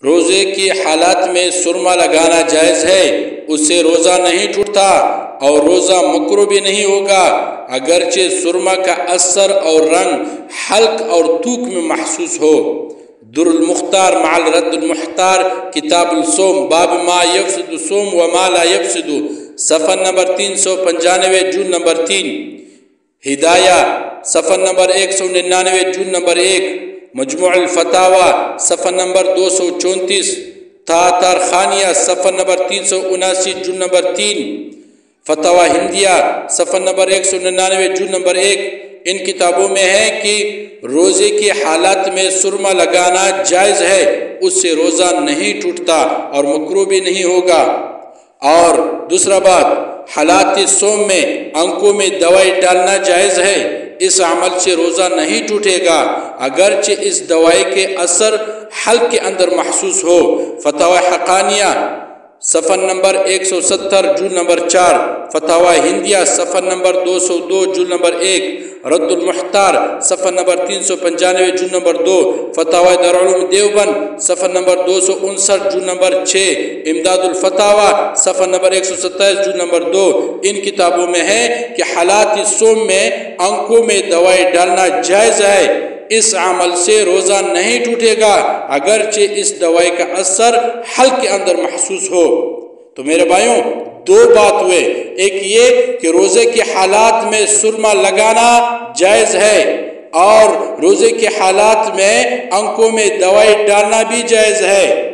روزے کی حالات میں سرما لگانا جائز ہے، اس سے روزہ نہیں ٹوٹتا اور روزہ مکروہ بھی نہیں ہوگا، اگرچہ سرما کا اثر اور رنگ حلق اور تھوک میں محسوس ہو۔ در المختار مع الرد المحتار، کتاب الصوم، باب ما یفسد الصوم و ما لا یفسد، صفحہ نمبر 395، جلد نمبر 3۔ ہدایہ، صفحہ نمبر 199، جلد نمبر 1۔ مجموع الفتاوی، صفحہ نمبر 234۔ تاتار خانیہ، صفحہ نمبر 379، جلد نمبر 3۔ فتاوی ہندیہ، صفحہ نمبر 199، جلد نمبر 1۔ ان کتابوں میں ہے کہ روزے کی حالات میں سرما لگانا جائز ہے، اس سے روزہ نہیں ٹوٹتا اور مکروہ بھی نہیں ہوگا۔ اور دوسرا بات، حالات صوم میں آنکھوں میں دوائی ڈالنا جائز ہے، اس عمل سے روزہ نہیں ٹوٹے گا، اگرچہ اس دوائی کے اثر حلق کے اندر محسوس ہو۔ فتاوی حقانیہ، صفحہ نمبر 170، جلد نمبر 4۔ فتاوی ہندیہ، صفحہ نمبر 202، جلد نمبر 1۔ رد المحتار، صفحہ نمبر 395، جلد نمبر 2۔ فتاوی دارالعلوم دیوبند، صفحہ نمبر 259، جلد نمبر 6۔ امداد الفتاوی، صفحہ نمبر 127، جلد نمبر 2۔ ان کتابوں میں ہے کہ حالات صوم میں آنکھوں میں دوائی ڈالنا جائز ہے، اس عمل سے روزہ نہیں ٹوٹے گا، اگرچہ اس دوائی کا اثر حلق کے اندر محسوس ہو۔ تو میرے بھائیوں، دو بات ہوئے، ایک یہ کہ روزے کے حالات میں سرما لگانا جائز ہے اور روزے کے حالات میں آنکھوں میں دوائی ڈالنا بھی جائز ہے۔